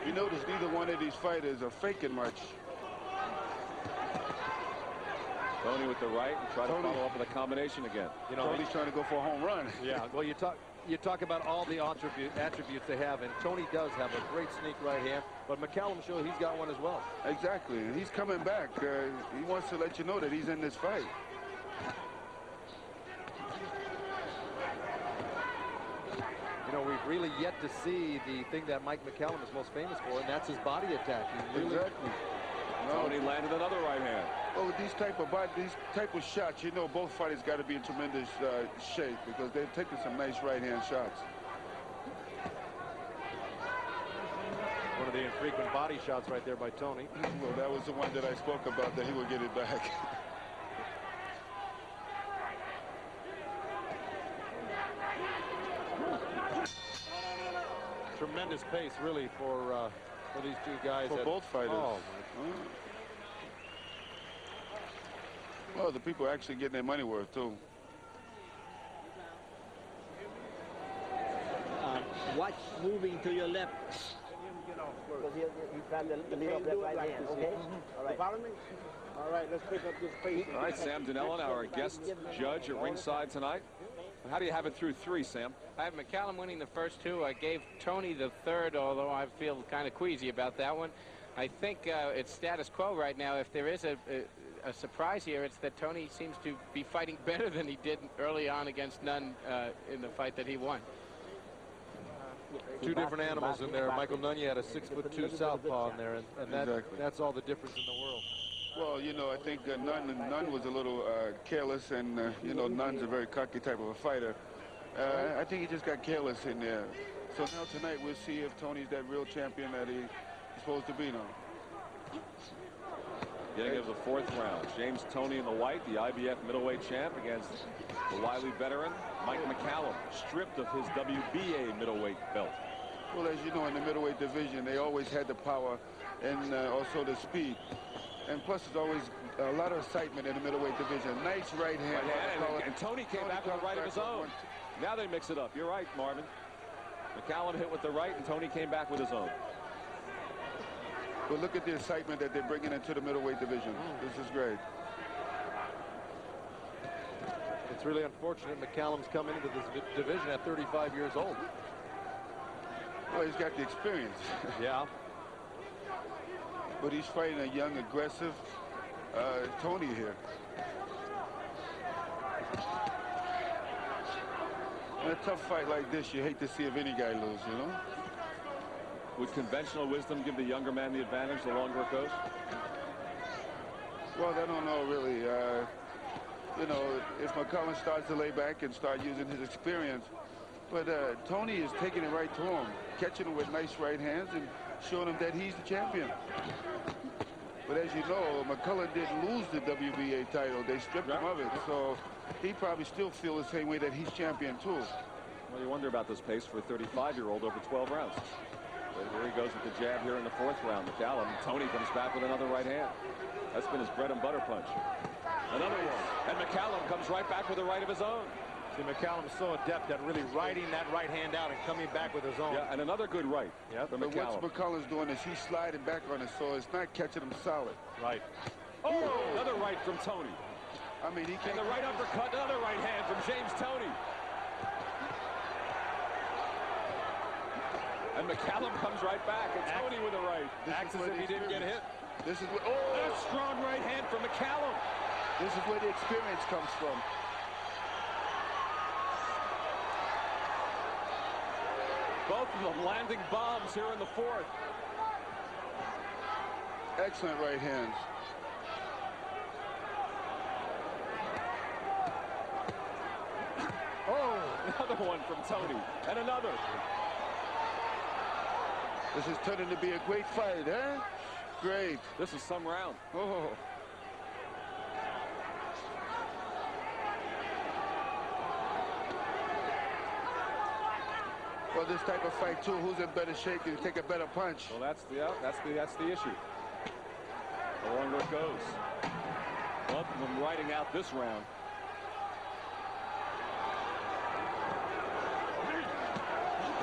You notice neither one of these fighters are faking much. Toney with the right and try to follow up with a combination again. You know, Toney's trying to go for a home run. Yeah, well, you talk about all the attributes they have, and Toney does have a great sneak right hand, but McCallum shows he's got one as well. Exactly, and he's coming back. He wants to let you know that he's in this fight. You know, we've really yet to see the thing that Mike McCallum is most famous for, and that's his body attack. Exactly. Toney landed another right hand. Well, with these type of shots, you know both fighters got to be in tremendous shape because they're taking some nice right-hand shots. One of the infrequent body shots right there by Toney. Well, that was the one that I spoke about, that he would get it back. Tremendous pace, really, for these two guys. For both fighters. Oh, well, the people are actually getting their money worth, too. Watch moving to your left. Because you grab the middle of that right hand, okay? All right. Follow me? All right, let's pick up this pace. All right, Sam Dinellen, our guest judge at ringside tonight. How do you have it through 3, Sam? I have McCallum winning the first 2. I gave Toney the third, although I feel kind of queasy about that one. I think it's status quo right now. If there is a surprise here, it's that Toney seems to be fighting better than he did early on against Nunn in the fight that he won. Two different animals in there. Michael Nunn had a 6'2" southpaw in there, and that's all the difference in the world. Well, you know, I think Nunn was a little careless, and, you know, Nunn's a very cocky type of a fighter. I think he just got careless in there. So now tonight we'll see if Toney's that real champion that he's supposed to be now. Getting into the 4th round. James Toney in the white, the IBF middleweight champ, against the wily veteran Mike McCallum, stripped of his WBA middleweight belt. Well, as you know, in the middleweight division, they always had the power and also the speed. And plus, there's always a lot of excitement in the middleweight division. Nice right hand. And Toney came back with a right of his own. Now they mix it up. You're right, Marvin. McCallum hit with the right, and Toney came back with his own. But look at the excitement that they're bringing into the middleweight division. This is great. It's really unfortunate McCallum's coming into this division at 35 years old. Well, he's got the experience. Yeah. But he's fighting a young, aggressive Toney here. In a tough fight like this, you hate to see if any guy lose, you know? Would conventional wisdom give the younger man the advantage the longer it goes? Well, I don't know, really. You know, if McCallum starts to lay back and start using his experience, but Toney is taking it right to him, catching him with nice right hands and showing him that he's the champion. But as you know, McCallum didn't lose the WBA title. They stripped him of it, so he probably still feels the same way that he's champion, too. Well, you wonder about this pace for a 35-year-old over 12 rounds. But here he goes with the jab here in the 4th round. McCallum, Toney comes back with another right hand. That's been his bread and butter punch. Another one. And McCallum comes right back with a right of his own. See, McCallum is so adept at really riding that right hand out and coming back with his own. Yeah, and another good right. Yeah, from but McCallum. what McCallum's doing is he's sliding back on it, so it's not catching him solid. Right. Oh, another right from Toney. I mean, he can't. And the right uppercut, another right hand from James Toney. And McCallum comes right back, and Toney with a right. Acts as if he didn't get hit. This is what. A strong right hand from McCallum. This is where the experience comes from. Both of them landing bombs here in the 4th. Excellent right hands. Oh, another one from Toney, and another. This is turning to be a great fight, eh? Great. This is some round. Oh. Well, this type of fight too, who's in better shape can take a better punch. Well, that's the issue. The longer it goes. Both of them riding out this round.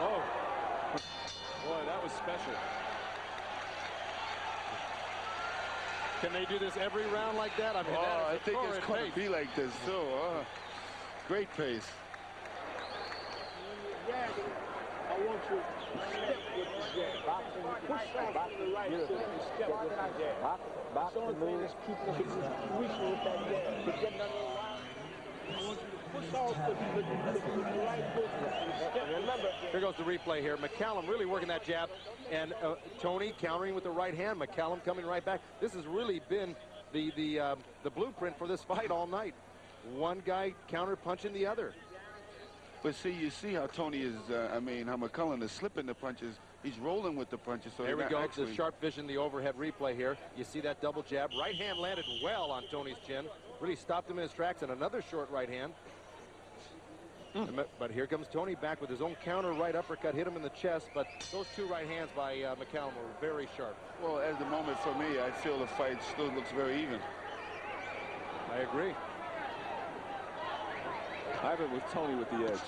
Oh, boy, that special. Can they do this every round like that? I mean, I think it's torrid going pace. to be like this, too. Great pace. I want you to step with the jab. Push off to the right foot and step with the jab. Box The only and thing move. is keep reaching with that jab. To get another round, I want you to push off with the right foot and step. Remember, Here goes the replay here. McCallum really working that jab, and Toney countering with the right hand. McCallum coming right back. This has really been the blueprint for this fight all night. One guy counter punching the other. But see, you see how Toney is, how McCallum is slipping the punches. He's rolling with the punches. So There we go. actually... The sharp vision, the overhead replay here. You see that double jab. Right hand landed well on Toney's chin. Really stopped him in his tracks, and another short right hand. But here comes Toney back with his own counter right uppercut, hit him in the chest. But those two right hands by McCallum were very sharp. Well, at the moment for me, I feel the fight still looks very even. I agree. I have it with Toney with the edge.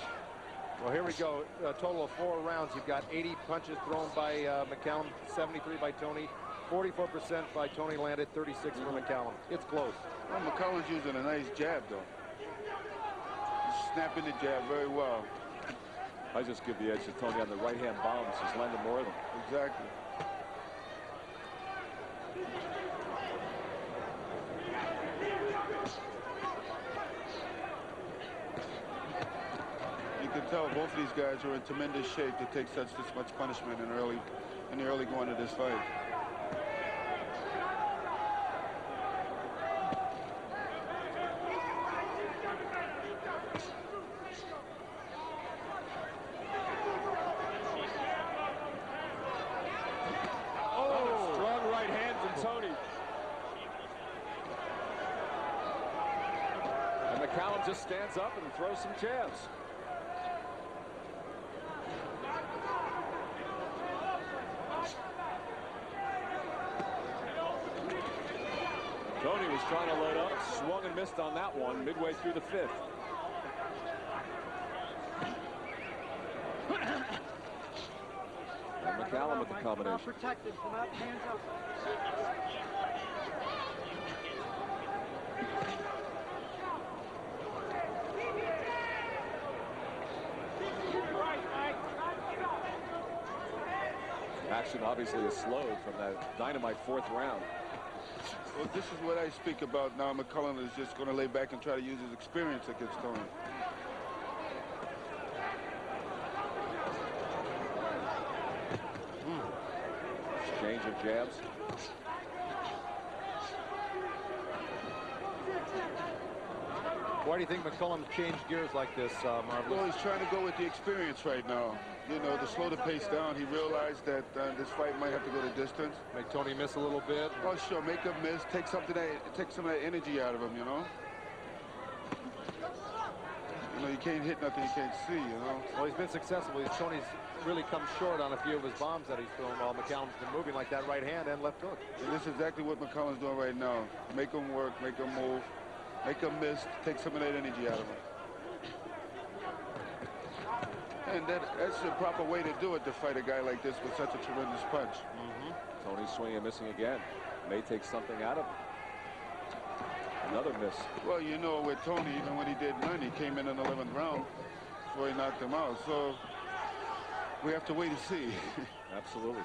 Well, here we go. A total of 4 rounds. You've got 80 punches thrown by McCallum, 73 by Toney, 44% by Toney landed, 36 for McCallum. It's close. Well, McCallum's using a nice jab, though. He's snapping the jab very well. I just give the edge to Toney on the right-hand bombs. He's landing more of them. Exactly. You can tell both of these guys are in tremendous shape to take this much punishment in the early going of this fight. Strong right hand from Toney. And McCallum just stands up and throws some jabs. Toney was trying to load up, swung and missed on that one midway through the 5th. And McCallum with the combination. Protected, come up, hands up. Action obviously is slowed from that dynamite 4th round. Well, this is what I speak about now. McCallum is just going to lay back and try to use his experience against Toney. Exchange of jabs. Why do you think McCallum changed gears like this, Marvelous? Well, he's trying to go with the experience right now. You know, to slow the pace down. He realized that this fight might have to go the distance. Make Toney miss a little bit. Oh, sure, make him miss. Take some of that energy out of him, you know. You know, you can't hit nothing you can't see, you know. Well, he's been successful. Toney's really come short on a few of his bombs that he's thrown while McCallum's been moving like that right hand and left hook. And this is exactly what McCallum's doing right now. Make him work, make him move, make him miss, take some of that energy out of him. And that's the proper way to do it, to fight a guy like this with such a tremendous punch. Tony swinging and missing again. May take something out of him. Another miss. Well, you know, with Toney, even when he did none, he came in the 11th round before he knocked him out. So we have to wait and see. Absolutely.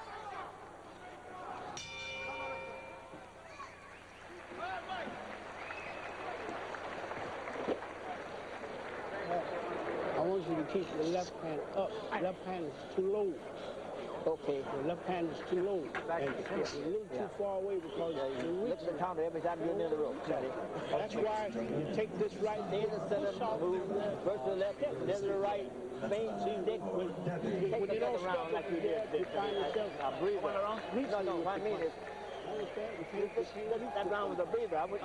I want you to keep the left hand up. Left hand is too low. okay. The left hand is too low. And it's a little too far away because you reach. Look at the counter every time you're near the rope. That's why you take this right hand Instead push off. of move first to the left, then to the right. Feint, dick, When you don't stop like you did. you find yourself A breather. No, what I mean is, that round was a breather. I want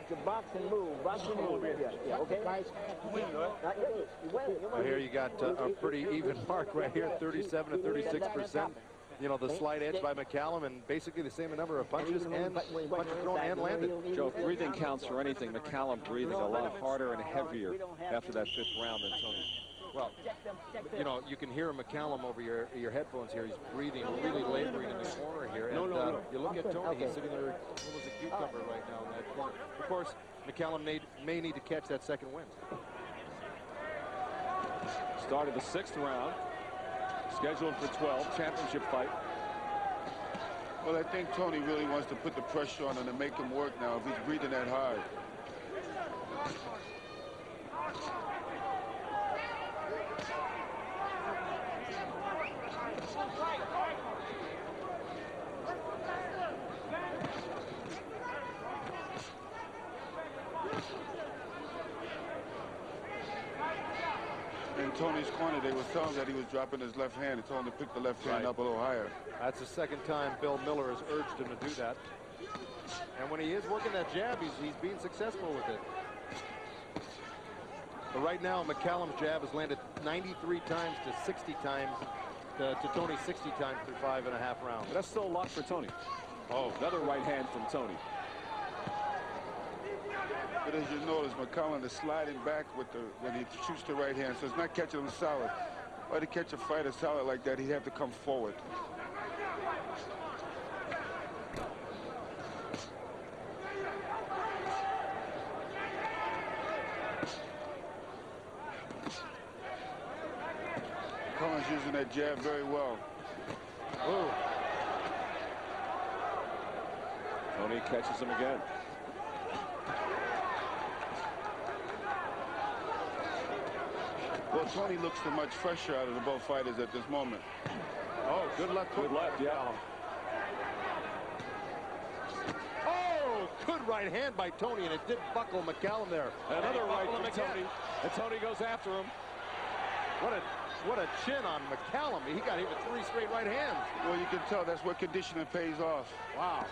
you to box and move. Box and move. Yeah, okay? Well, here you got a pretty even mark right here, 37 to 36%. you know, the slight edge by McCallum, and basically the same number of punches and punches thrown and landed. Joe, if breathing counts for anything, McCallum breathing a lot harder and heavier after that 5th round than Toney. Well, you know, you can hear McCallum over your headphones here. He's breathing, really laboring in the corner here. And you look at Toney, he's sitting there cool as a cucumber right now in that corner. Of course, McCallum may need to catch that second win. Started the 6th round. Scheduled for 12, championship fight. Well, I think Toney really wants to put the pressure on him and make him work now if he's breathing that hard. In Toney's corner, they were telling him that he was dropping his left hand. They told him to pick the left hand up a little higher. That's the second time Bill Miller has urged him to do that. And when he is working that jab, he's being successful with it. But right now, McCallum's jab has landed 93 times to 60 times to Toney 60 times through 5.5 rounds. But that's still a lot for Toney. Oh, another right hand from Toney. But as you notice, McCallum is sliding back with when he shoots the right hand, so it's not catching him solid. Or to catch a fighter solid like that, he'd have to come forward. McCallum's using that jab very well. Ooh. Toney catches him again. Well, Toney looks for much fresher out of the both fighters at this moment. Oh, good left hook. Good left, yeah. Oh, good right hand by Toney, and it did buckle McCallum there. Another right from Toney, and Toney goes after him. What a chin on McCallum. He got even 3 straight right hands. Well, you can tell that's where conditioning pays off. Wow.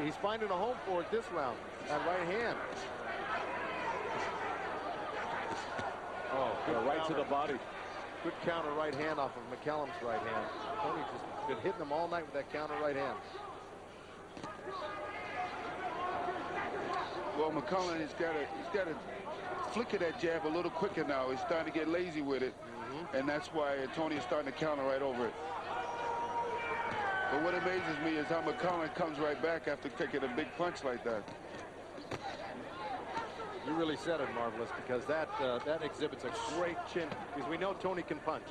He's finding a home for it this round. That right hand. Oh, good right to the body. Good counter right hand off of McCallum's right hand. Toney's just been hitting him all night with that counter right hand. Well, McCallum, he's got to flicker that jab a little quicker now. He's starting to get lazy with it, and that's why Toney is starting to counter right over it. But what amazes me is how McCallum comes right back after taking a big punch like that. You really said it, Marvelous, because that exhibits a great chin, because we know Toney can punch.